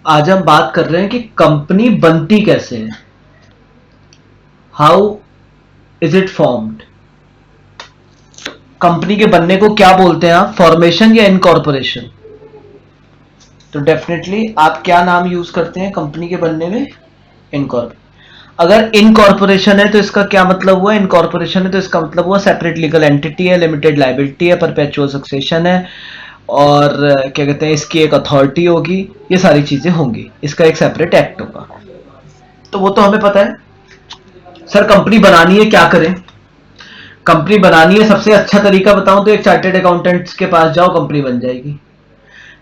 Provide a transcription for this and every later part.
आज हम बात कर रहे हैं कि कंपनी बनती कैसे है, how is it formed. Company के बनने को क्या बोलते हैं आप, फॉर्मेशन या इनकॉर्पोरेशन? तो डेफिनेटली आप क्या नाम यूज करते हैं कंपनी के बनने में? इनकॉर्पोरेशन। अगर इनकॉर्पोरेशन है तो इसका क्या मतलब हुआ, इनकॉर्पोरेशन है तो इसका मतलब हुआ सेपरेट लीगल एंटिटी है, लिमिटेड लायबिलिटी है, परपेचुअल सक्सेशन है, और क्या कहते हैं, इसकी एक अथॉरिटी होगी, ये सारी चीजें होंगी, इसका एक सेपरेट एक्ट होगा। तो वो तो हमें पता है। सर कंपनी बनानी है, क्या करें? कंपनी बनानी है, सबसे अच्छा तरीका बताऊं तो एक चार्टेड अकाउंटेंट्स के पास जाओ, कंपनी बन जाएगी।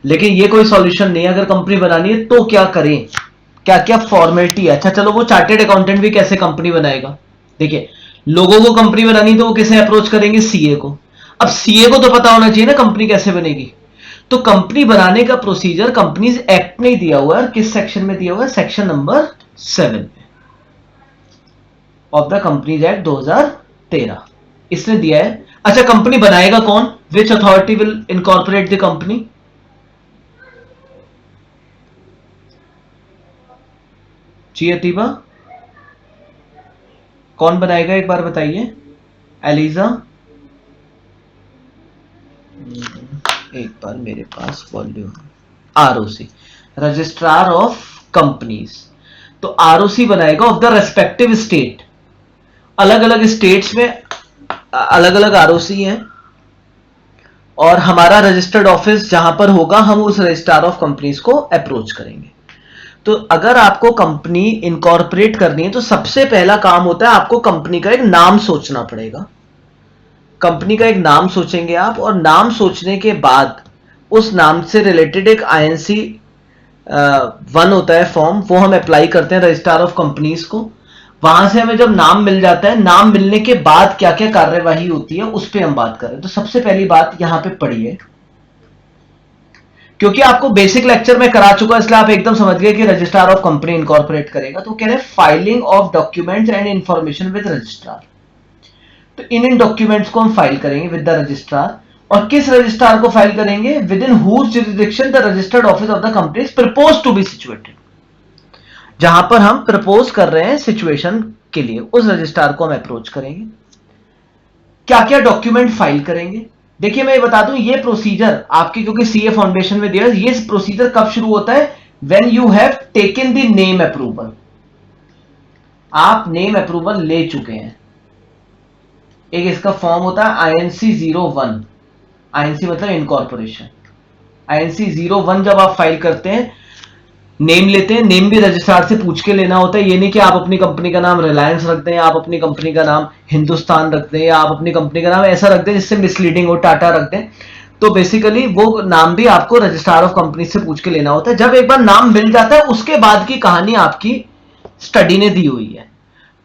लेकिन ये कोई सॉल्यूशन नहीं है। अगर कंपनी बनानी है तो क्या करें, क्या क्या फॉर्मेलिटी है? अच्छा चलो, वो चार्टेड अकाउंटेंट भी कैसे कंपनी बनाएगा? देखिए, लोगों को कंपनी बनानी तो वो किसे अप्रोच करेंगे? सीए को। अब सीए को तो पता होना चाहिए ना कंपनी कैसे बनेगी। तो कंपनी बनाने का प्रोसीजर कंपनीज एक्ट में दिया हुआ है। किस सेक्शन में दिया हुआ है? Section number 7 of the companies act 2013 इसने दिया है। अच्छा, कंपनी बनाएगा कौन? Which authority will incorporate the company? जी अतीबा, कौन बनाएगा एक बार बताइए। एलिजा, एक बार मेरे पास volume. ROC, registrar of companies. तो आरओसी बनाएगा ऑफ द रेस्पेक्टिव स्टेट। अलग अलग स्टेट्स में अलग अलग आरओसी हैं, और हमारा रजिस्टर्ड ऑफिस जहां पर होगा, हम उस रजिस्ट्रार ऑफ कंपनीज को अप्रोच करेंगे। तो अगर आपको कंपनी इनकॉर्पोरेट करनी है तो सबसे पहला काम होता है आपको कंपनी का एक नाम सोचना पड़ेगा। कंपनी का एक नाम सोचेंगे आप, और नाम सोचने के बाद उस नाम से रिलेटेड एक आईएनसी 1 होता है फॉर्म, वो हम अप्लाई करते हैं रजिस्ट्रार ऑफ कंपनीज को। वहां से हमें जब नाम मिल जाता है, नाम मिलने के बाद क्या क्या कार्यवाही होती है उस पर हम बात करें। तो सबसे पहली बात यहां पे पढ़िए, क्योंकि आपको बेसिक लेक्चर में करा चुका, इसलिए आप एकदम समझ गए कि रजिस्ट्रार ऑफ कंपनी इनकॉर्पोरेट करेगा। तो कह रहे हैं filing of documents and information with registrar. तो इन डॉक्यूमेंट्स को हम फाइल करेंगे विद द रजिस्ट्रार। और किस रजिस्ट्रार को फाइल करेंगे? Within whose jurisdiction the registered office of the company is propose to be situated. जहां पर हम प्रपोज कर रहे हैं सिचुएशन के लिए, उस रजिस्ट्रार को हम अप्रोच करेंगे। क्या क्या डॉक्यूमेंट फाइल करेंगे? देखिए मैं ये बता दूं, ये प्रोसीजर आपके, क्योंकि सीए फाउंडेशन में दिया, ये प्रोसीजर कब शुरू होता है? When you have taken the name approval. आप नेम अप्रूवल ले चुके हैं। एक इसका फॉर्म होता है आईएनसी 01। आईएनसी मतलब इनकॉर्पोरेशन। आईएनसी 01 जब आप फाइल करते हैं, नेम लेते हैं, नेम भी रजिस्ट्रार से पूछ के लेना होता है। ये नहीं कि आप अपनी कंपनी का नाम रिलायंस रख दें, आप अपनी कंपनी का नाम हिंदुस्तान रख दें, या आप अपनी कंपनी का नाम ऐसा रख दें जिससे मिसलीडिंग हो, टाटा रख दें। तो बेसिकली वो नाम भी आपको रजिस्ट्रार ऑफ कंपनी से पूछ के लेना होता है। जब एक बार नाम मिल जाता है, उसके बाद की कहानी आपकी स्टडी ने दी हुई है।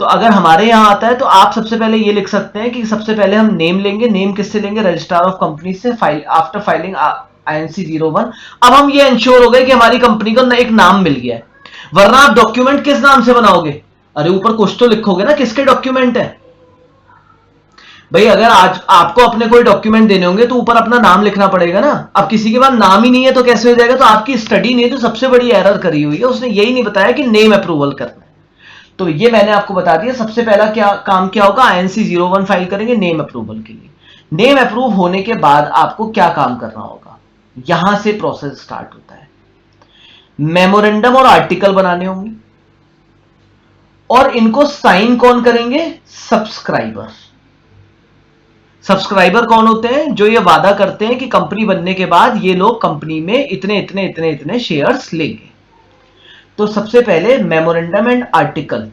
तो अगर हमारे यहां आता है तो आप सबसे पहले ये लिख सकते हैं कि सबसे पहले हम नेम लेंगे। नेम किससे लेंगे? रजिस्ट्रार ऑफ कंपनी से, फाइल आफ्टर फाइलिंग आईएनसी 01। अब हम ये इंश्योर हो गए कि हमारी कंपनी को एक नाम मिल गया है। वरना आप डॉक्यूमेंट किस नाम से बनाओगे? अरे ऊपर कुछ तो लिखोगे ना, किसके डॉक्यूमेंट है भाई। अगर आज आपको अपने कोई डॉक्यूमेंट देने होंगे तो ऊपर अपना नाम लिखना पड़ेगा ना। अब किसी के पास नाम ही नहीं है तो कैसे हो जाएगा? तो आपकी स्टडी ने तो सबसे बड़ी एरर करी हुई है, उसने यही नहीं बताया कि नेम अप्रूवल करना है। तो ये मैंने आपको बता दिया। सबसे पहला क्या काम क्या होगा? आईएनसी 01 फाइल करेंगे नेम अप्रूवल के लिए। नेम अप्रूव होने के बाद आपको क्या काम करना होगा? यहां से प्रोसेस स्टार्ट होता है। मेमोरेंडम और आर्टिकल बनाने होंगे, और इनको साइन कौन करेंगे? सब्सक्राइबर। सब्सक्राइबर कौन होते हैं? जो ये वादा करते हैं कि कंपनी बनने के बाद ये लोग कंपनी में इतने इतने इतने इतने शेयर्स लेंगे। तो सबसे पहले मेमोरेंडम एंड आर्टिकल,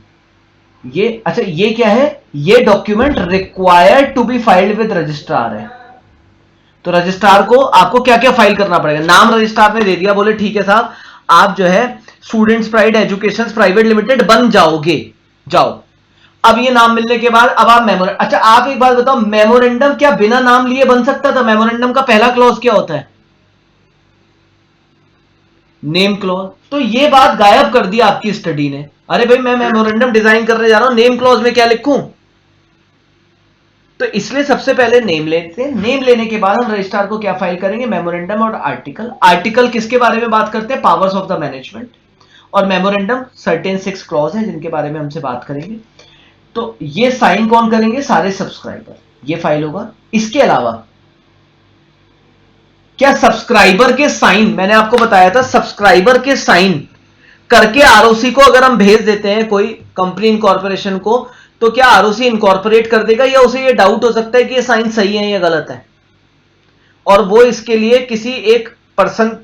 ये अच्छा ये क्या है? ये document required to be filed with registrar है। तो रजिस्ट्रार को आपको क्या क्या फाइल करना पड़ेगा? नाम रजिस्ट्रार ने दे दिया, बोले ठीक है साहब, आप जो है students pride education private limited बन जाओगे, जाओ। अब ये नाम मिलने के बाद अब आप मेमोरेंडम, अच्छा आप एक बात बताओ, मेमोरेंडम क्या बिना नाम लिए बन सकता था? मेमोरेंडम का पहला क्लॉज क्या होता है? Name clause. तो ये बात गायब कर दी आपकी स्टडी ने। अरे भाई मैं मेमोरेंडम डिजाइन करने जा रहा हूं, नेम क्लॉज में क्या लिखूं? तो इसलिए सबसे पहले नेम लेते हैं। नेम लेने के बाद हम रजिस्ट्रार को क्या फाइल करेंगे, मेमोरेंडम और आर्टिकल। आर्टिकल किसके बारे में बात करते हैं, पावर्स ऑफ द मैनेजमेंट, और मेमोरेंडम सर्टेन 6 क्लॉज हैं जिनके बारे में हमसे बात करेंगे। तो ये साइन कौन करेंगे, सारे सब्सक्राइबर, ये फाइल होगा। इसके अलावा क्या सब्सक्राइबर के साइन, मैंने आपको बताया था सब्सक्राइबर के साइन करके आरओसी को अगर हम भेज देते हैं कोई कंपनी इनकॉर्पोरेशन को, तो क्या आरओसी इनकॉर्पोरेट कर देगा, या उसे ये डाउट हो सकता है कि ये साइन सही है या गलत है, और वो इसके लिए किसी एक पर्सन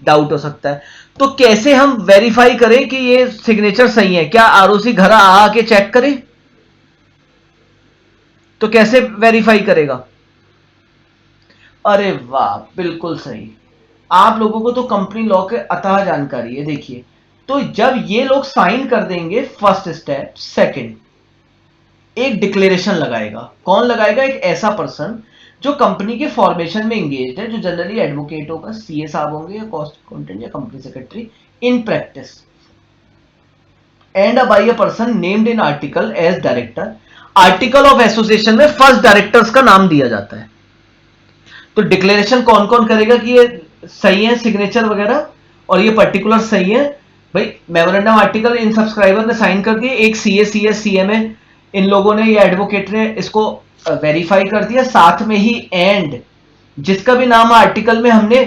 डाउट हो सकता है। तो कैसे हम वेरीफाई करें कि ये सिग्नेचर सही है, क्या आरओसी घर आके चेक करे, तो कैसे वेरीफाई करेगा? अरे वाह, बिल्कुल सही, आप लोगों को तो कंपनी लॉ के अथाह जानकारी है। देखिए, तो जब ये लोग साइन कर देंगे, फर्स्ट स्टेप, सेकंड, एक डिक्लेरेशन लगाएगा। कौन लगाएगा, एक ऐसा पर्सन जो कंपनी के फॉर्मेशन में एंगेज है, जो जनरली एडवोकेट होगा, सीए साहब होंगे, या कॉस्ट अकाउंटेंट, या company secretary in practice, and by a person named in article as director. Article of association में फर्स्ट डायरेक्टर्स का नाम दिया जाता है। तो डिक्लेरेशन कौन कौन करेगा कि ये सही है सिग्नेचर वगैरह, और ये पर्टिकुलर सही है भाई, मेमोरेंडम आर्टिकल इन सब्सक्राइबर ने साइन कर दिए, एक सीए, सीएस, सीएमए इन लोगों ने या एडवोकेट ने इसको वेरीफाई कर दिया, साथ में ही एंड जिसका भी नाम आर्टिकल में हमने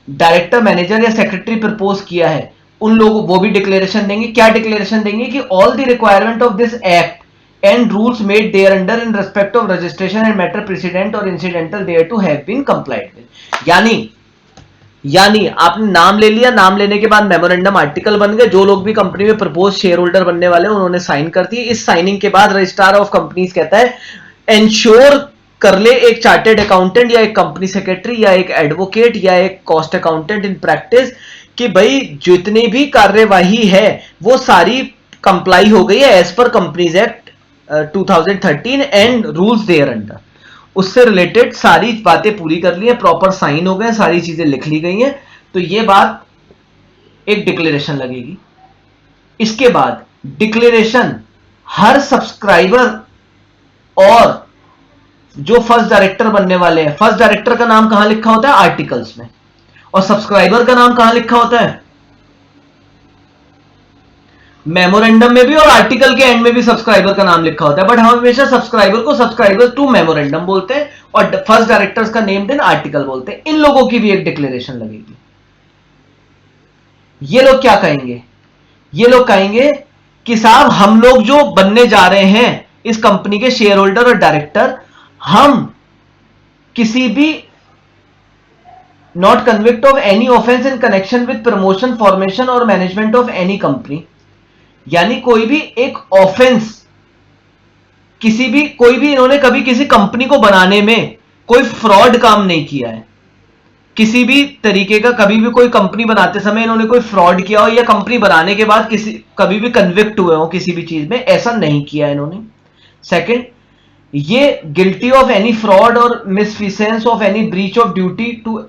डायरेक्टर, मैनेजर या सेक्रेटरी प्रपोज किया है, उन लोगों वो भी डिक्लेरेशन देंगे। क्या डिक्लेरेशन देंगे कि all the requirement of this act and rules made thereunder in respect of registration and matter precedent or incidental thereto have been complied with। यानी आपने नाम ले लिया, नाम लेने के बाद मेमोरेंडम आर्टिकल बन गए, जो लोग भी कंपनी में प्रपोज शेयर होल्डर बनने वाले हैं उन्होंने साइन कर दिए। इस साइनिंग के बाद रजिस्ट्रार ऑफ कंपनीज कहता है एंश्योर कर ले एक चार्टेड अकाउंटेंट या एक कंपनी सेक्रेटरी या एक एडवोकेट या एक कॉस्ट अकाउंटेंट इन प्रैक्टिस कि भाई जितनी भी कार्यवाही है वो सारी कंप्लाई हो गई है as per companies act 2013 and rules thereunder, उससे रिलेटेड सारी बातें पूरी कर ली है, प्रॉपर साइन हो गए, सारी चीजें लिख ली गई हैं। तो ये बात एक डिक्लेरेशन लगेगी। इसके बाद डिक्लेरेशन हर सब्सक्राइबर और जो फर्स्ट डायरेक्टर बनने वाले हैं, फर्स्ट डायरेक्टर का नाम कहां लिखा होता है, आर्टिकल्स में, और सब्सक्राइबर का नाम कहां लिखा होता है, मेमोरेंडम में भी, और आर्टिकल के एंड में भी सब्सक्राइबर का नाम लिखा होता है। बट हम हमेशा सब्सक्राइबर को सब्सक्राइबर टू मेमोरेंडम बोलते हैं और फर्स्ट डायरेक्टर्स का नेम्ड इन आर्टिकल बोलते हैं। इन लोगों की भी एक डिक्लेरेशन लगेगी। ये लोग क्या कहेंगे, ये लोग कहेंगे कि साहब हम लोग जो बनने जा रहे हैं इस कंपनी के शेयर होल्डर और डायरेक्टर, हम किसी भी not convict of any offence in connection with promotion, formation और मैनेजमेंट ऑफ एनी कंपनी, यानी कोई भी एक ऑफेंस, कोई भी इन्होंने कभी किसी कंपनी को बनाने में कोई फ्रॉड काम नहीं किया है, किसी भी तरीके का कभी भी कोई कंपनी बनाते समय इन्होंने कोई फ्रॉड किया हो, या कंपनी बनाने के बाद कभी भी कन्विक्ट हुए हो किसी भी चीज में, ऐसा नहीं किया इन्होंने। सेकंड, ये गिल्टी ऑफ एनी फ्रॉड और misfeasance of any breach of duty to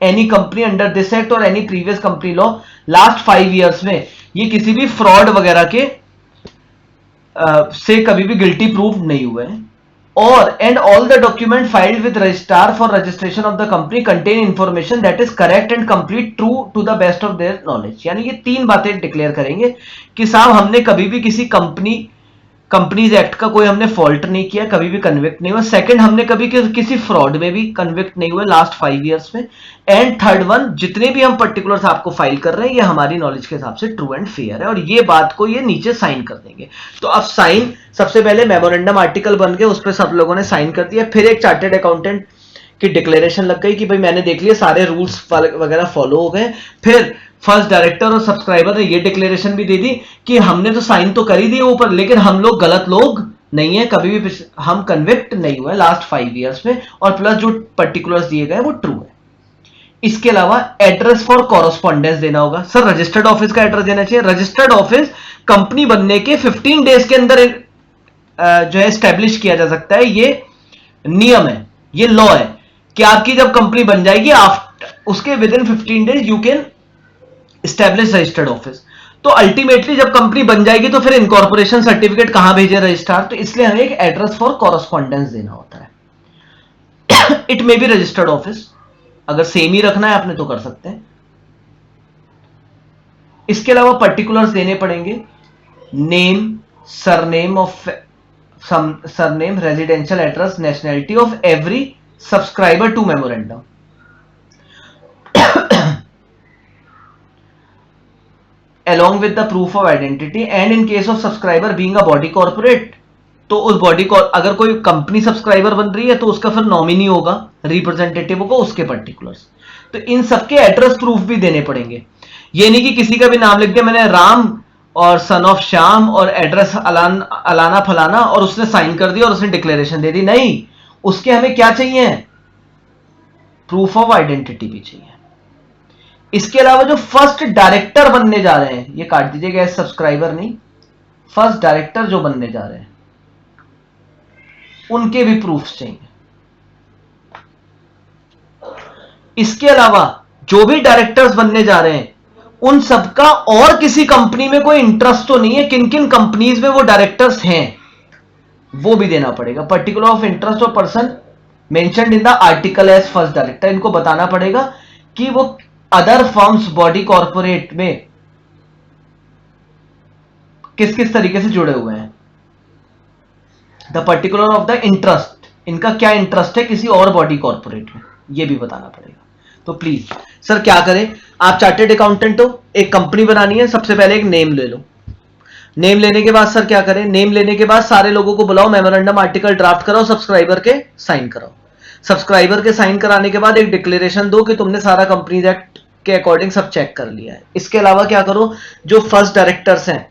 any company under this act और any previous company law last 5 years में, ये किसी भी फ्रॉड वगैरह के से कभी भी गिल्टी प्रूव नहीं हुए हैं। और and all the document filed with registrar for registration of the company contain information that is correct and complete true to the best of their knowledge. यानी ये 3 बातें डिक्लेयर करेंगे कि साहब हमने कभी भी किसी कंपनीज एक्ट का कोई हमने फॉल्ट नहीं किया, कभी भी कन्विक्ट नहीं हुआ। सेकंड, हमने कभी किसी फ्रॉड में भी कन्विक्ट नहीं हुए लास्ट 5 ईयर्स में। एंड थर्ड वन, जितने भी हम पर्टिकुलर्स आपको फाइल कर रहे हैं ये हमारी नॉलेज के हिसाब से ट्रू एंड फेयर है, और ये बात को ये नीचे साइन कर देंगे। तो अब साइन, सबसे पहले मेमोरेंडम आर्टिकल बन गए, उस पर सब लोगों ने साइन कर दिया। फिर एक चार्टेड अकाउंटेंट की डिक्लेरेशन लग गई कि भाई मैंने देख लिया सारे रूल्स वगैरह फॉलो हो गए। फिर फर्स्ट डायरेक्टर और सब्सक्राइबर ने ये डिक्लेरेशन भी दे दी कि हमने तो साइन तो कर ही दिए ऊपर, लेकिन हम लोग गलत लोग नहीं है, कभी भी हम कन्विक्ट नहीं हुए लास्ट 5 ईयर्स में, और प्लस जो पर्टिकुलर्स दिए गए वो ट्रू है। इसके अलावा एड्रेस फॉर कॉरेस्पॉन्डेंस देना होगा। सर रजिस्टर्ड ऑफिस का एड्रेस देना चाहिए। रजिस्टर्ड ऑफिस कंपनी बनने के 15 डेज के अंदर जो है एस्टेब्लिश किया जा सकता है, ये नियम है, ये लॉ है कि आपकी जब कंपनी बन जाएगी उसके with in 15 days you can establish registered office. तो अल्टीमेटली जब कंपनी बन जाएगी तो फिर इनकॉर्पोरेशन सर्टिफिकेट कहां भेजे रजिस्ट्रार, तो इसलिए हमें एक एड्रेस फॉर कॉरेस्पॉन्डेंस देना होता है। It may be registered office, अगर सेम ही रखना है आपने तो कर सकते हैं। इसके अलावा पर्टिकुलर्स देने पड़ेंगे, name, surname of surname, residential address, nationality of every subscriber to memorandum. along with the proof of identity and in case of subscriber being a body corporate, तो उस बॉडी को अगर कोई कंपनी सब्सक्राइबर बन रही है तो उसका फिर नॉमिनी होगा, रिप्रेजेंटेटिव होगा, उसके पर्टिकुलर्स। तो इन सबके एड्रेस प्रूफ भी देने पड़ेंगे। ये नहीं कि किसी का भी नाम लिख दिया मैंने राम और सन ऑफ श्याम और एड्रेस अलाना फलाना और उसने साइन कर दिया और उसने डिक्लेरेशन दे दी, नहीं, उसके हमें क्या चाहिए, प्रूफ ऑफ आइडेंटिटी भी चाहिए। इसके अलावा जो फर्स्ट डायरेक्टर बनने जा रहे हैं, ये काट दीजिएगा, सब्सक्राइबर नहीं, फर्स्ट डायरेक्टर जो बनने जा रहे हैं उनके भी प्रूफ्स चाहिए। इसके अलावा जो भी डायरेक्टर्स बनने जा रहे हैं उन सबका और किसी कंपनी में कोई इंटरेस्ट तो नहीं है, किन किन कंपनीज में वो डायरेक्टर्स हैं वो भी देना पड़ेगा। Particular of interest of person mentioned in the article as first director, इनको बताना पड़ेगा कि वो अदर फर्म्स बॉडी कॉर्पोरेट में किस किस तरीके से जुड़े हुए हैं। The particular of the interest, इनका क्या इंटरेस्ट है किसी और बॉडी कॉर्पोरेट में, यह भी बताना पड़ेगा। तो प्लीज सर क्या करें, आप चार्टेड अकाउंटेंट हो, एक कंपनी बनानी है, सबसे पहले एक नेम ले लो। नेम लेने के बाद सर क्या करें, नेम लेने के बाद सारे लोगों को बुलाओ, मेमोरेंडम आर्टिकल ड्राफ्ट कराओ, सब्सक्राइबर के साइन कराओ। सब्सक्राइबर के साइन कराने के बाद एक डिक्लेरेशन दो कि तुमने सारा कंपनीज एक्ट के अकॉर्डिंग सब चेक कर लिया है। इसके अलावा क्या करो, जो फर्स्ट डायरेक्टर्स हैं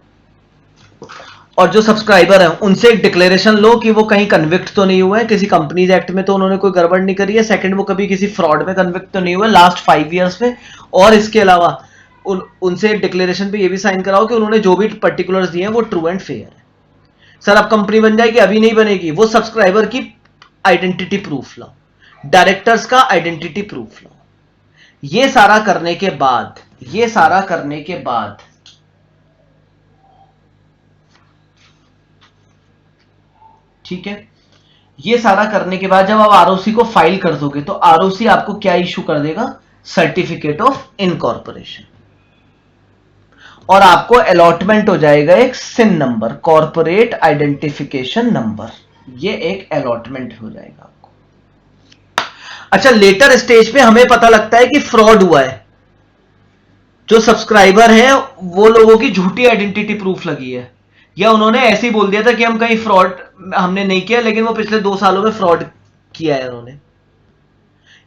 और जो सब्सक्राइबर हैं उनसे एक डिक्लेरेशन लो कि वो कहीं कन्विक्ट तो नहीं हुए हैं, किसी कंपनीज एक्ट में तो उन्होंने कोई गड़बड़ नहीं करी है। सेकंड, वो कभी किसी फ्रॉड में कन्विक्ट तो नहीं हुए लास्ट 5 ईयर्स में। और इसके अलावा उनसे एक डिक्लेरेशन पे ये भी साइन कराओ कि उन्होंने जो भी पर्टिकुलर्स दिए हैं वो ट्रू एंड फेयर है। सर अब कंपनी बन जाएगी, अभी नहीं बनेगी, वो सब्सक्राइबर की आइडेंटिटी प्रूफ लाओ, डायरेक्टर्स का आइडेंटिटी प्रूफ लाओ। ये सारा करने के बाद ठीक है, ये सारा करने के बाद जब आप आरओसी को फाइल कर दोगे तो आरओसी आपको क्या इशू कर देगा, सर्टिफिकेट ऑफ इनकॉर्पोरेशन, और आपको अलॉटमेंट हो जाएगा एक सिन नंबर, कॉर्पोरेट आइडेंटिफिकेशन नंबर। ये एक अलॉटमेंट हो जाएगा आपको। अच्छा, लेटर स्टेज पे हमें पता लगता है कि फ्रॉड हुआ है, जो सब्सक्राइबर हैं वो लोगों की झूठी आइडेंटिटी प्रूफ लगी है, या उन्होंने ऐसे ही बोल दिया था कि हम कहीं फ्रॉड हमने नहीं किया, लेकिन वो पिछले 2 सालों में फ्रॉड किया है उन्होंने।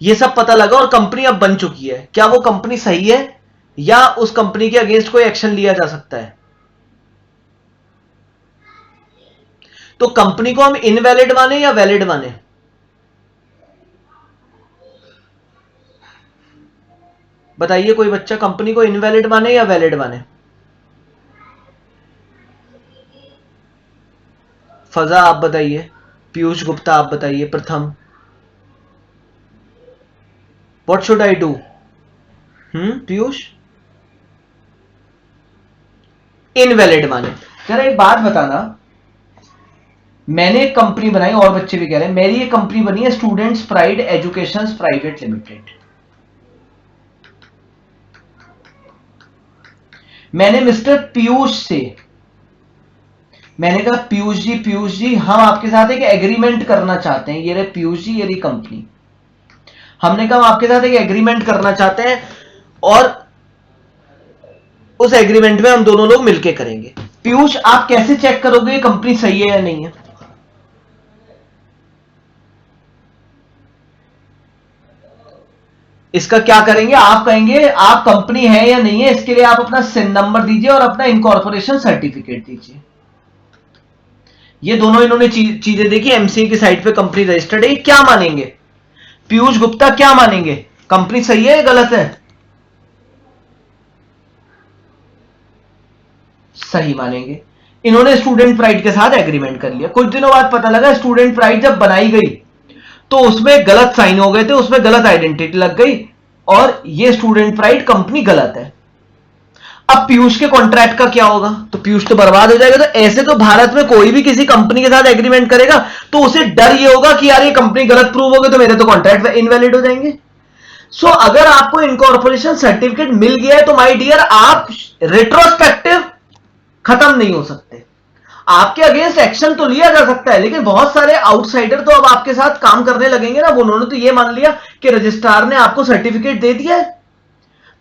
ये सब पता लगा और कंपनी अब बन चुकी है। क्या वो कंपनी सही है या उस कंपनी के अगेंस्ट कोई एक्शन लिया जा सकता है? तो कंपनी को हम इनवैलिड माने या वैलिड माने? बताइए कोई बच्चा, कंपनी को इनवैलिड माने या वैलिड माने? फजा आप बताइए, पीयूष गुप्ता आप बताइए, प्रथम what should I do? Piyush invalid माने। जरा एक बात बताना, मैंने एक कंपनी बनाई और बच्चे भी कह रहे हैं, मेरी एक कंपनी बनी है students pride education private limited. मैंने मिस्टर पीयूष से मैंने कहा पीयूष जी हम आपके साथ एक एग्रीमेंट करना चाहते हैं, ये रहे पीयूष जी, ये रही कंपनी। हमने कहा हम आपके साथ एक एग्रीमेंट करना चाहते हैं और उस एग्रीमेंट में हम दोनों लोग मिलके करेंगे। पीयूष आप कैसे चेक करोगे कंपनी सही है या नहीं है? इसका क्या करेंगे, आप कहेंगे आप कंपनी है या नहीं है, इसके लिए आप अपना सिन नंबर दीजिए और अपना इनकॉर्पोरेशन सर्टिफिकेट दीजिए। ये दोनों इन्होंने चीजें देखी, एमसीए की साइट पे कंपनी रजिस्टर्ड है। क्या मानेंगे पीयूष गुप्ता, क्या मानेंगे, कंपनी सही है या गलत है? सही मानेंगे। इन्होंने स्टूडेंट प्राइड के साथ एग्रीमेंट कर लिया। कुछ दिनों बाद पता लगा स्टूडेंट प्राइड जब बनाई गई तो उसमें गलत साइन हो गए थे, उसमें गलत आइडेंटिटी लग गई और ये स्टूडेंट प्राइड कंपनी गलत है। अब पीयूष के कॉन्ट्रैक्ट का क्या होगा? तो पीयूष तो बर्बाद हो जाएगा। तो ऐसे तो भारत में कोई भी किसी कंपनी के साथ एग्रीमेंट करेगा तो उसे डर ये होगा कि यार ये कंपनी गलत प्रूव हो गई तो मेरे तो कॉन्ट्रैक्ट इनवैलिड हो जाएंगे। सो अगर आपको इनकॉर्पोरेशन सर्टिफिकेट मिल गया है तो माय डियर आप रेट्रोस्पेक्टिव खत्म नहीं हो सकते। आपके अगेंस्ट एक्शन तो लिया जा सकता है, लेकिन बहुत सारे आउटसाइडर तो अब आपके साथ काम करने लगेंगे ना। उन्होंने तो ये मान लिया कि रजिस्ट्रार ने आपको सर्टिफिकेट दे दिया है,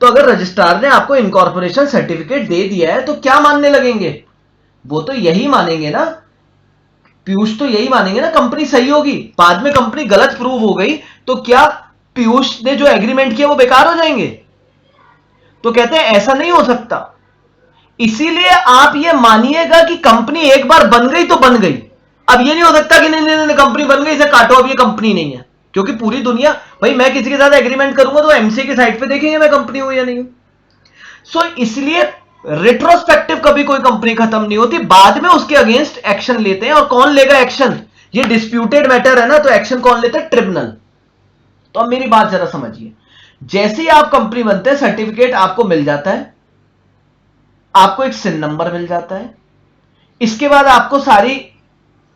तो अगर रजिस्ट्रार ने आपको इनकॉर्पोरेशन सर्टिफिकेट दे दिया है तो क्या मानने लगेंगे? वो तो यही मानेंगे ना, पीयूष तो यही मानेंगे ना कंपनी सही होगी। बाद में कंपनी गलत प्रूव हो गई तो क्या पीयूष ने जो एग्रीमेंट किया वो बेकार हो जाएंगे? तो कहते हैं ऐसा नहीं हो सकता। इसीलिए आप ये मानिएगा कि कंपनी एक बार बन गई तो बन गई। अब ये नहीं हो सकता कि नहीं कंपनी बन गई इसे काटो, अब ये कंपनी नहीं है। क्योंकि पूरी दुनिया, भाई मैं किसी के साथ एग्रीमेंट करूंगा तो एमसी की साइट पे देखेंगे मैं कंपनी हूं या नहीं हूं। सो इसलिए रेट्रोस्पेक्टिव कभी कोई कंपनी खत्म नहीं होती, बाद में उसके अगेंस्ट एक्शन लेते हैं। और कौन लेगा एक्शन? ये डिस्प्यूटेड मैटर है ना, तो एक्शन कौन लेता है? ट्रिब्यूनल। तो अब मेरी बात जरा समझिए, जैसे ही आप कंपनी बनते हैं सर्टिफिकेट आपको मिल जाता है, आपको एक सिन नंबर मिल जाता है, इसके बाद आपको सारी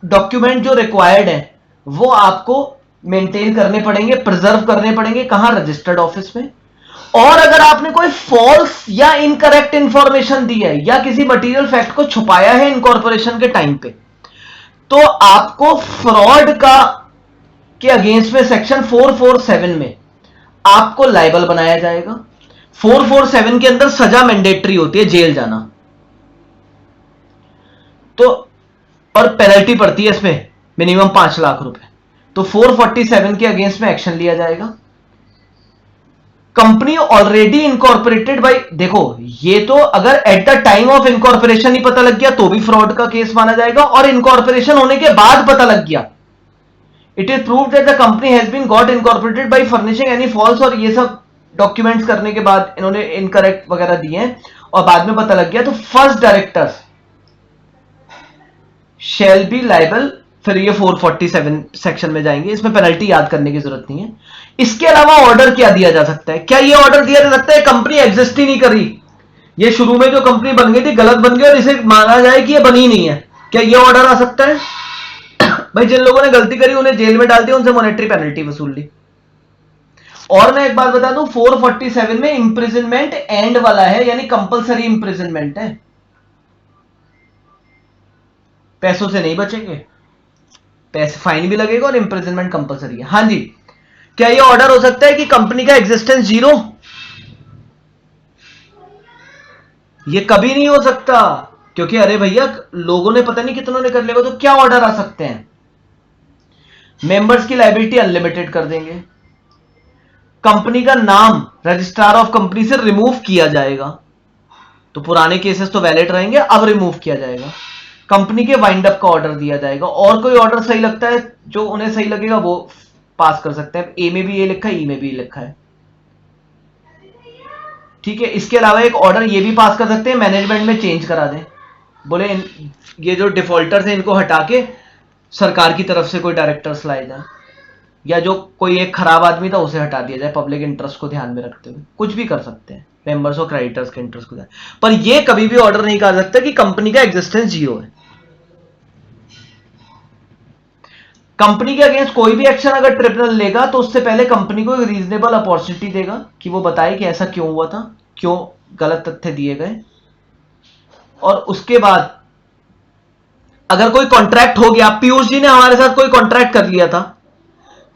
डॉक्यूमेंट जो रिक्वायर्ड है वो आपको मेंटेन करने पड़ेंगे, प्रिजर्व करने पड़ेंगे। कहां? रजिस्टर्ड ऑफिस में। और अगर आपने कोई फॉल्स या इनकरेक्ट इंफॉर्मेशन दी है या किसी मटेरियल फैक्ट को छुपाया है इनकॉर्पोरेशन के टाइम पे, तो आपको फ्रॉड का के अगेंस्ट में सेक्शन 447 में आपको लायबल बनाया जाएगा। 447 के अंदर सजा मैंडेटरी होती है, जेल जाना। तो और पेनल्टी पड़ती है इसमें मिनिमम 5 लाख रुपए। तो 447 के अगेंस्ट में एक्शन लिया जाएगा। कंपनी ऑलरेडी इनकॉर्पोरेटेड बाय, देखो ये तो अगर at the time of incorporation ही पता लग गया तो भी फ्रॉड का केस माना जाएगा, और इनकॉर्पोरेशन होने के बाद पता लग गया, it is proved that the company has been got incorporated by furnishing any false, और ये सब डॉक्यूमेंट्स करने के बाद इन्होंने इनकरेक्ट वगैरह दिए हैं और बाद में पता लग गया, तो first directors shall be liable. फिर ये 447 सेक्शन में जाएंगे, इसमें पेनल्टी याद करने की जरूरत नहीं है। इसके अलावा ऑर्डर क्या दिया जा सकता है? क्या ये ऑर्डर दिया जा सकता है कंपनी एग्जिस्ट ही नहीं कर रही, ये शुरू में जो कंपनी बन गई थी गलत बन गई और इसे माना जाए कि ये बनी नहीं है, क्या ये ऑर्डर आ सकता है? भाई जिन लोगों ने गलती करी उन्हें जेल में डाल दिया, उनसे मॉनेटरी पेनल्टी वसूल ली। और मैं एक बात बता दूं, 447 में इंप्रिजनमेंट एंड वाला है, यानी कंपलसरी इंप्रिजनमेंट है, पैसों से नहीं बचेंगे, पैसे फाइन भी लगेगा और इंप्रिजनमेंट कंपलसरी है। हाँ जी, क्या ये ऑर्डर हो सकता है कि कंपनी का एग्जिस्टेंस जीरो? ये कभी नहीं हो सकता, क्योंकि अरे भैया लोगों ने पता नहीं कितनों ने कर लिया, तो क्या ऑर्डर आ सकते हैं? मेंबर्स की लायबिलिटी अनलिमिटेड कर देंगे, कंपनी का नाम रजिस्ट्रार ऑफ कंपनी से रिमूव किया जाएगा, तो पुराने केसेस तो वैलिड रहेंगे, अब रिमूव किया जाएगा, कंपनी के वाइंड अप का ऑर्डर दिया जाएगा, और कोई ऑर्डर सही लगता है जो उन्हें सही लगेगा वो पास कर सकते हैं। ए में भी ये लिखा है, ई में भी लिखा है, ठीक है। इसके अलावा एक ऑर्डर ये भी पास कर सकते हैं, मैनेजमेंट में चेंज करा दें, बोले ये जो डिफॉल्टर्स हैं इनको हटा के सरकार की तरफ से कोई डायरेक्टर्स लाए जाए, या जो कोई एक खराब आदमी था उसे हटा दिया जाए, पब्लिक इंटरेस्ट को ध्यान में रखते हुए कुछ भी कर सकते हैं, मेंबर्स और क्रेडिटर्स के इंटरेस्ट को ध्यान। पर ये कभी भी ऑर्डर नहीं कर सकता कि कंपनी का एग्जिस्टेंस जीरो है। कंपनी के अगेंस्ट कोई भी एक्शन अगर ट्रिब्यूनल लेगा तो उससे पहले कंपनी को एक रीजनेबल अपॉर्चुनिटी देगा कि वो बताए कि ऐसा क्यों हुआ था, क्यों गलत तथ्य दिए गए, और उसके बाद अगर कोई कॉन्ट्रैक्ट हो गया, पीयूष जी ने हमारे साथ कोई कॉन्ट्रैक्ट कर लिया था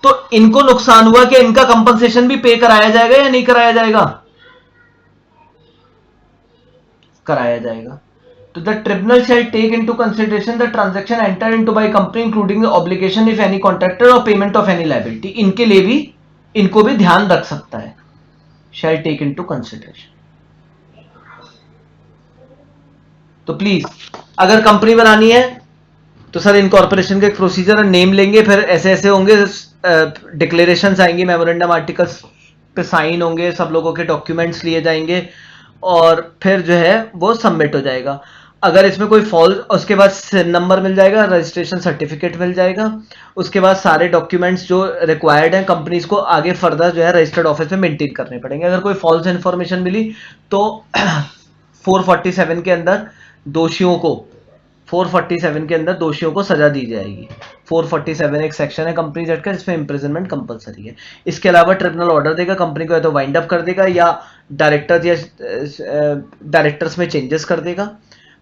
तो इनको नुकसान हुआ कि इनका कंपनसेशन भी पे कराया जाएगा या नहीं कराया जाएगा? कराया जाएगा। तो the tribunal shall take into consideration the transaction enter into by company including the obligation if any contractor और पेमेंट ऑफ एनी लायबिलिटी। इनके लिए भी इनको भी ध्यान रख सकता है, शैल टेक इनटू कंसिडरेशन। तो प्लीज अगर कंपनी बनानी है तो सर इनकॉर्पोरेशन का एक प्रोसीजर है, नेम लेंगे, फिर ऐसे ऐसे होंगे, डिक्लेरेशंस आएंगी, मेमोरेंडम आर्टिकल्स पे साइन होंगे, सब लोगों के डॉक्यूमेंट्स लिए जाएंगे और फिर जो है वो सबमिट हो जाएगा। अगर इसमें कोई फॉल्ट, उसके बाद नंबर मिल जाएगा, रजिस्ट्रेशन सर्टिफिकेट मिल जाएगा, उसके बाद सारे डॉक्यूमेंट्स जो रिक्वायर्ड हैं कंपनीज को आगे फर्दर जो है रजिस्टर्ड ऑफिस में मेंटेन करने पड़ेंगे। अगर कोई फॉल्स इंफॉर्मेशन मिली तो 447 के अंदर दोषियों को 447 के अंदर दोषियों को सजा दी जाएगी। 447 एक सेक्शन है कंपनीज एक्ट का जिसमें इंप्रिजनमेंट कंपलसरी है। इसके अलावा ट्रिब्यूनल ऑर्डर देगा, कंपनी को या तो वाइंड अप कर देगा या डायरेक्टर्स में चेंजेस कर देगा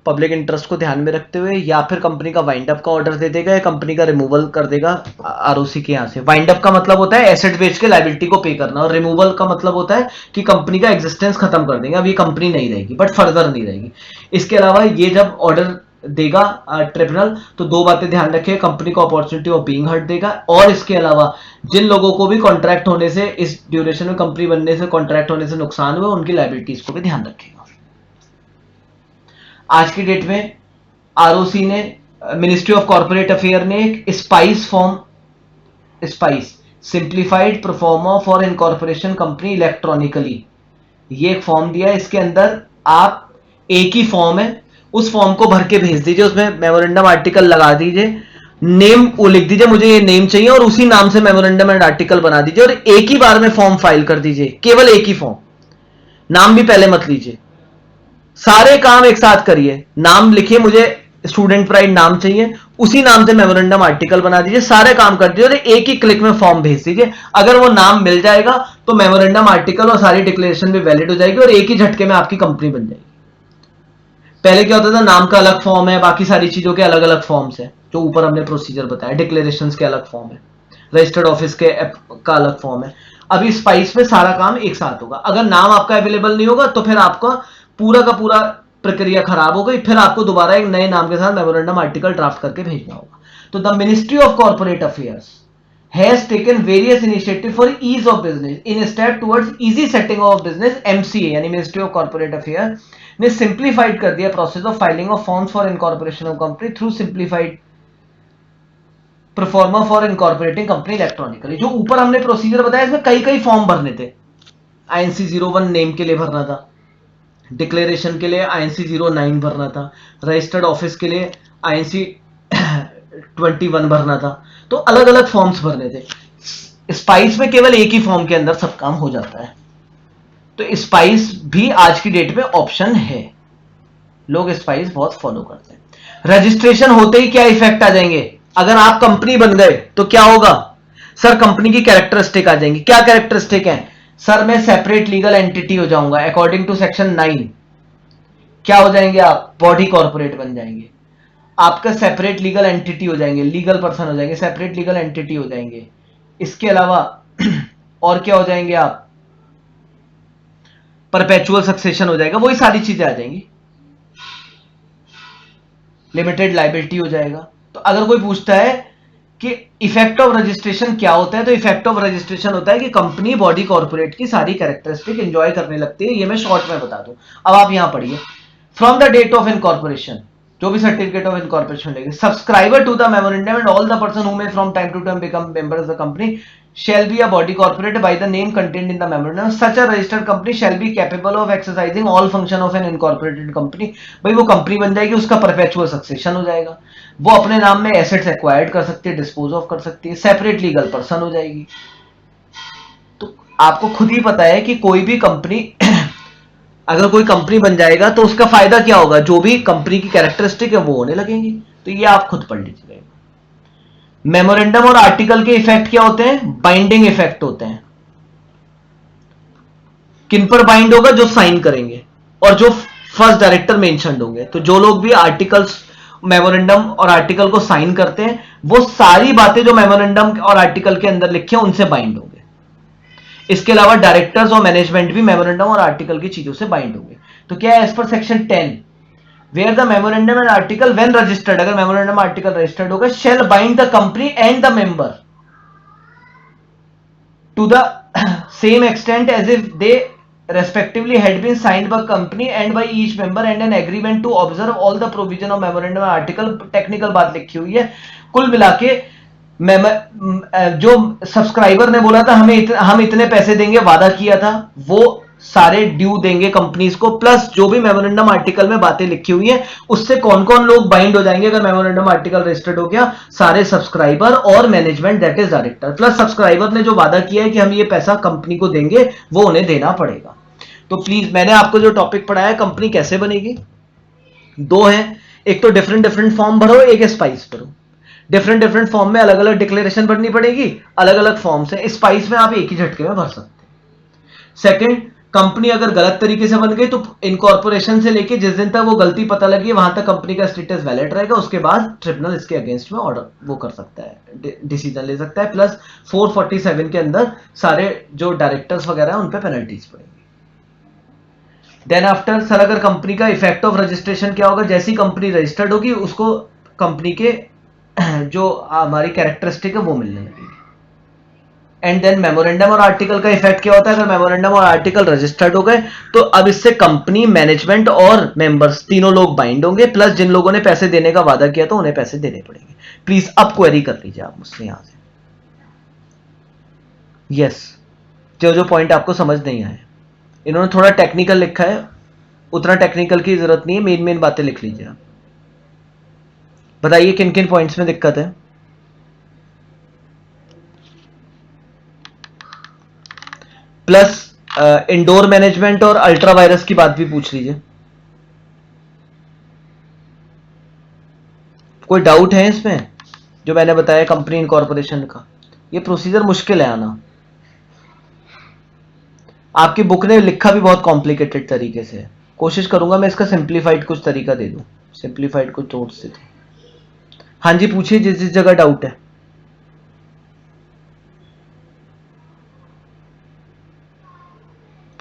पब्लिक इंटरेस्ट को ध्यान में रखते हुए, या फिर कंपनी का वाइंड अप का ऑर्डर दे देगा या कंपनी का रिमूवल कर देगा आरओसी के यहां से। वाइंड अप का मतलब होता है एसेट बेच के लायबिलिटी को पे करना, और रिमूवल का मतलब होता है कि कंपनी का एग्जिस्टेंस खत्म कर देंगे, अब ये कंपनी नहीं रहेगी बट फर्दर नहीं रहेगी। इसके अलावा ये जब ऑर्डर देगा ट्रिब्यूनल तो दो बातें ध्यान रखें, कंपनी को अपॉर्चुनिटी ऑफ बीइंग हर्ट देगा, और इसके अलावा जिन लोगों को भी कॉन्ट्रैक्ट होने से, इस ड्यूरेशन में कंपनी बनने से कॉन्ट्रैक्ट होने से नुकसान हुआ, उनकी लायबिलिटीज को भी ध्यान रखेगा। आज की डेट में आरओसी ने, मिनिस्ट्री ऑफ कॉर्पोरेट अफेयर ने एक spice simplified proforma for incorporation company electronically, ये एक फॉर्म दिया है। इसके अंदर आप एक ही फॉर्म है, उस फॉर्म को भर के भेज दीजिए, उसमें मेमोरेंडम आर्टिकल लगा दीजिए, नेम वो लिख दीजिए मुझे ये नेम चाहिए, और उसी नाम से मेमोरेंडम एंड आर्टिकल बना दीजिए, और एक ही बार में फॉर्म फाइल कर दीजिए, केवल एक ही फॉर्म, नाम भी पहले मत लीजिए, सारे काम एक साथ करिए। नाम लिखिए, मुझे स्टूडेंट प्राइड नाम चाहिए, उसी नाम से मेमोरेंडम आर्टिकल बना दीजिए, सारे काम कर दीजिए और एक ही क्लिक में फॉर्म भेज दीजिए। अगर वो नाम मिल जाएगा तो मेमोरेंडम आर्टिकल और सारी डिक्लेरेशन भी वैलिड हो जाएगी और एक ही झटके में आपकी कंपनी बन जाएगी। पहले क्या होता था, नाम का अलग फॉर्म है, बाकी सारी चीजों के अलग अलग फॉर्म्स है, जो ऊपर हमने प्रोसीजर बताया, डिक्लेरेशंस के अलग फॉर्म है, रजिस्टर्ड ऑफिस के का अलग फॉर्म है। अभी स्पाइस में सारा काम एक साथ होगा। अगर नाम आपका अवेलेबल नहीं होगा तो फिर आपका पूरा का पूरा प्रक्रिया खराब हो गई, फिर आपको दोबारा एक नए नाम के साथ मेमोरेंडम आर्टिकल ड्राफ्ट करके भेजना होगा। तो the ministry of corporate affairs has taken various initiative for ease of business in step towards easy setting of business. MCA यानी मिनिस्ट्री ऑफ कॉर्पोरेट अफेयर ने सिंप्लीफाइड कर दिया process of filing of forms for incorporation of company through simplified proforma for incorporating company electronically. जो ऊपर हमने procedure बताया इसमें कई कई फॉर्म भरने थे। आईएनसी 01 नेम के लिए भरना था, डिक्लेरेशन के लिए आईएनसी 09 भरना था, रजिस्टर्ड ऑफिस के लिए आईएनसी 21 भरना था। तो अलग अलग फॉर्म्स भरने थे। स्पाइस में केवल एक ही फॉर्म के अंदर सब काम हो जाता है। तो स्पाइस भी आज की डेट में ऑप्शन है, लोग स्पाइस बहुत फॉलो करते हैं। रजिस्ट्रेशन होते ही क्या इफेक्ट आ जाएंगे, अगर आप कंपनी बन गए तो क्या होगा सर, कंपनी की कैरेक्टरिस्टिक आ जाएंगी। क्या कैरेक्टरिस्टिक है सर, मैं सेपरेट लीगल एंटिटी हो जाऊंगा अकॉर्डिंग टू सेक्शन 9। क्या हो जाएंगे आप, बॉडी कॉर्पोरेट बन जाएंगे, आपका सेपरेट लीगल एंटिटी हो जाएंगे, लीगल पर्सन हो जाएंगे, सेपरेट लीगल एंटिटी हो जाएंगे। इसके अलावा और क्या हो जाएंगे आप, परपेचुअल सक्सेशन हो जाएगा, वही सारी चीजें आ जाएंगी, लिमिटेड लायबिलिटी हो जाएगा। तो अगर कोई पूछता है कि इफेक्ट ऑफ रजिस्ट्रेशन क्या होता है, तो इफेक्ट ऑफ रजिस्ट्रेशन होता है कि कंपनी बॉडी कॉर्पोरेट की सारी कैरेक्टरिस्टिक एंजॉय करने लगती है। ये मैं शॉर्ट में बता दूं। अब आप यहां पढ़िए, from the date of incorporation, जो भी सर्टिफिकेट ऑफ इनकॉर्पोरेशन लेंगे, subscriber to the memorandum and all the person who may from time to time become member of the company shall be a body corporate by the name contained in the memorandum. Such a registered company shall be capable of exercising all function of an incorporated company. भाई वो company बन जाएगी, उसका perpetual succession हो जाएगा, वो अपने नाम में एसेट्स एक्वायर्ड कर सकती है, डिस्पोज ऑफ कर सकती है, सेपरेट लीगल पर्सन हो जाएगी। तो आपको खुद ही पता है कि कोई भी कंपनी अगर कोई कंपनी बन जाएगा तो उसका फायदा क्या होगा, जो भी कंपनी की कैरेक्टरिस्टिक है वो होने लगेंगी। तो ये आप खुद पढ़ लीजिएगा। मेमोरेंडम और आर्टिकल के इफेक्ट क्या होते हैं, बाइंडिंग इफेक्ट होते हैं। किन पर बाइंड होगा, जो साइन करेंगे और जो फर्स्ट डायरेक्टर मेंशन्ड होंगे। तो जो लोग भी आर्टिकल्स, मेमोरेंडम और आर्टिकल को साइन करते हैं, वो सारी बातें जो मेमोरेंडम और आर्टिकल के अंदर लिखे हैं उनसे बाइंड होंगे। इसके अलावा डायरेक्टर्स और मैनेजमेंट भी मेमोरेंडम और आर्टिकल की चीजों से बाइंड होंगे। तो क्या है, as per section 10 where the memorandum and article when registered, अगर memorandum article registered होगा, shall bind the company and the member to the same extent as if they respectively had been signed by company and by each member and an agreement to observe all the provision of memorandum and article। Technical बात लिखी हुई है। कुल मिला के जो subscriber ने बोला था हम इतने पैसे देंगे, वादा किया था, वो सारे ड्यू देंगे कंपनीज को, प्लस जो भी मेमोरेंडम आर्टिकल में बातें लिखी हुई है उससे कौन कौन लोग बाइंड हो जाएंगे। अगर मेमोरेंडम आर्टिकल रजिस्टर्ड हो गया, सारे सब्सक्राइबर और management that is director, plus subscriber ने जो वादा किया है कि हम ये पैसा कंपनी को देंगे वो उन्हें देना पड़ेगा। तो प्लीज, मैंने आपको जो टॉपिक पढ़ाया कंपनी कैसे बनेगी, दो है, एक तो डिफरेंट डिफरेंट फॉर्म भरो, एक स्पाइस भरो। डिफरेंट डिफरेंट फॉर्म में अलग अलग डिक्लेरेशन भरनी पड़ेगी, अलग अलग फॉर्म्स है, स्पाइस में आप एक ही झटके में भर सकते हैं। सेकंड, कंपनी अगर गलत तरीके से बन गई तो इनकॉर्पोरेशन से लेके जिस दिन तक वो गलती पता लगी वहां तक कंपनी का स्टेटस वैलिड रहेगा, उसके बाद ट्रिब्यूनल इसके अगेंस्ट में ऑर्डर वो कर सकता है, डिसीजन ले सकता है, प्लस 447 के अंदर सारे जो डायरेक्टर्स वगैरह हैं उन पे पेनल्टीज पड़ेगी। देन आफ्टर सर, अगर कंपनी का इफेक्ट ऑफ रजिस्ट्रेशन क्या होगा, जैसी कंपनी रजिस्टर्ड होगी उसको कंपनी के जो हमारी कैरेक्टरिस्टिक है वो मिलने लगेगी। एंड देन मेमोरेंडम और आर्टिकल का इफेक्ट क्या होता है, अगर मेमोरेंडम और आर्टिकल रजिस्टर्ड हो गए तो अब इससे कंपनी, मैनेजमेंट और मेंबर्स तीनों लोग बाइंड होंगे, प्लस जिन लोगों ने पैसे देने का वादा किया तो उन्हें पैसे देने पड़ेंगे। प्लीज अब क्वेरी कर लीजिए आप मुझसे यहां से। यस, जो जो पॉइंट आपको समझ नहीं आए, इन्होंने थोड़ा टेक्निकल लिखा है, उतना टेक्निकल की जरूरत नहीं है, मेन मेन बातें लिख लीजिए आप। बताइए किन किन पॉइंट्स में दिक्कत है। प्लस इंडोर मैनेजमेंट और अल्ट्रा वायरस की बात भी पूछ लीजिए। कोई डाउट है इसमें जो मैंने बताया कंपनी इनकॉर्पोरेशन का? ये प्रोसीजर मुश्किल है आना, आपकी बुक ने लिखा भी बहुत कॉम्प्लिकेटेड तरीके से है। कोशिश करूंगा मैं इसका सिंप्लीफाइड कुछ तरीका दे दूं, सिंप्लीफाइड कुछ नोट्स दे दूं। हाँ जी, पूछिए जिस जिस जगह डाउट है।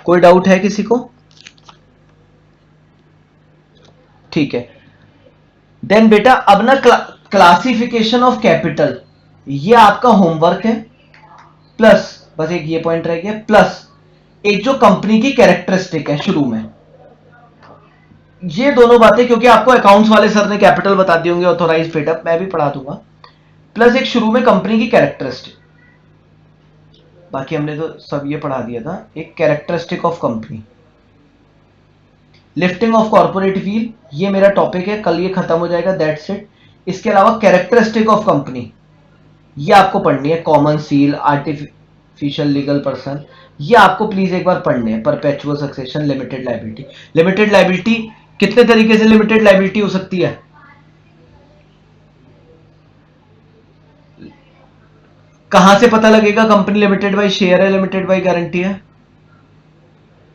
कोई डाउट है किसी को? ठीक है, देन बेटा अब ना क्लासिफिकेशन ऑफ कैपिटल, ये आपका होमवर्क है। प्लस बस एक ये पॉइंट रह गया, प्लस एक जो कंपनी की कैरेक्टरिस्टिक है शुरू में, ये दोनों बातें क्योंकि आपको अकाउंट्स वाले सर ने कैपिटल बता दी होंगे, ऑथोराइज पेडअप मैं भी पढ़ा दूंगा, प्लस एक शुरू में कंपनी की कैरेक्टरिस्टिक, बाकी हमने तो सब ये पढ़ा दिया था। एक characteristic of company, lifting of corporate wheel, ये मेरा टॉपिक है, कल ये खत्म हो जाएगा, दैट्स इट। इसके अलावा कैरेक्टरिस्टिक ऑफ कंपनी ये आपको पढ़नी है, common seal, artificial legal person, ये आपको प्लीज एक बार पढ़ने हैं। Perpetual succession, limited liability. Limited liability कितने तरीके से लिमिटेड लायबिलिटी हो सकती है? कहां से पता लगेगा कंपनी लिमिटेड बाय शेयर है, लिमिटेड बाय गारंटी है?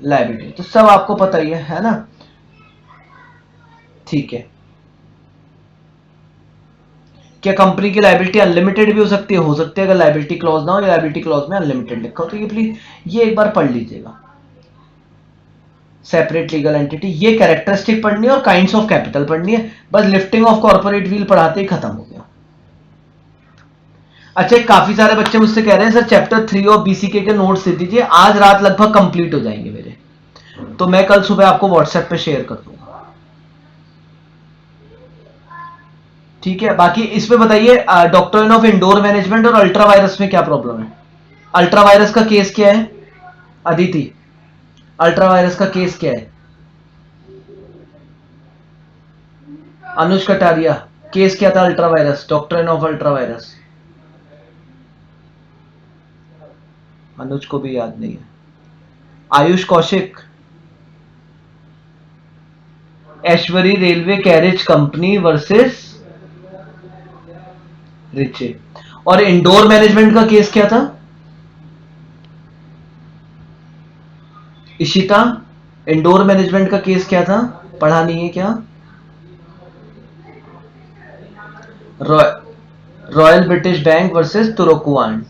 लायबिलिटी तो सब आपको पता ही है ना? ठीक है, क्या कंपनी की लायबिलिटी अनलिमिटेड भी हो सकती है? हो सकती है, अगर लायबिलिटी क्लॉज ना हो या लायबिलिटी क्लॉज में अनलिमिटेड लिखा हो तो ये प्लीज ये एक बार पढ़ लीजिएगा। सेपरेट लीगल एंटिटी, ये कैरेक्टरिस्टिक पढ़नी है और काइंड्स ऑफ कैपिटल पढ़नी है, बस लिफ्टिंग ऑफ कॉर्पोरेट व्हील पढ़ाते ही खत्म हो गया। अच्छा, काफी सारे बच्चे मुझसे कह रहे हैं सर चैप्टर 3 और बीसीके के नोट्स दे दीजिए, आज रात लगभग कंप्लीट हो जाएंगे मेरे, तो मैं कल सुबह आपको व्हाट्सएप पे शेयर कर दूंगा। ठीक है, बाकी इसमें बताइए डॉक्ट्रिन ऑफ इंडोर मैनेजमेंट और अल्ट्रा वायरस में क्या प्रॉब्लम है? अल्ट्रा वायरस का केस क्या है अदिति? अल्ट्रा वायरस का केस क्या है? अनुज कटारिया, केस क्या था ultra vires, doctrine of ultra vires? Anuj को भी याद नहीं है। Ayush Kaushik, Ashbury railway carriage company versus Riche. और इंडोर मैनेजमेंट का केस क्या था? इशिता, इंडोर मैनेजमेंट का केस क्या था? पढ़ा नहीं है क्या? Royal British bank versus Turquand.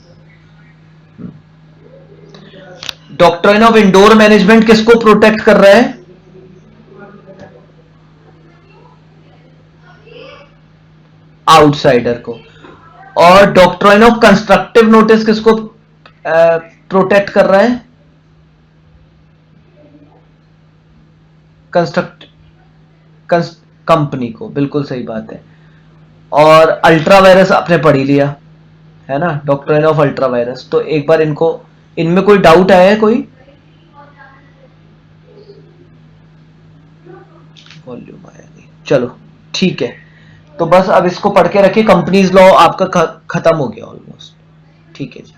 Doctrine of indoor management किसको प्रोटेक्ट कर रहा है? आउटसाइडर को। और डॉक्ट्रिन ऑफ कंस्ट्रक्टिव नोटिस किसको प्रोटेक्ट कर रहा है? कंपनी को, बिल्कुल सही बात है। और अल्ट्रा वायरस आपने पढ़ ही लिया है ना, डॉक्ट्रिन ऑफ अल्ट्रा वायरस। तो एक बार इनको, इनमें कोई डाउट आया है कोई? वॉल्यूम आया नहीं, चलो ठीक है, तो बस अब इसको पढ़ के रखिए। कंपनीज लॉ आपका खत्म हो गया ऑलमोस्ट। ठीक है जी।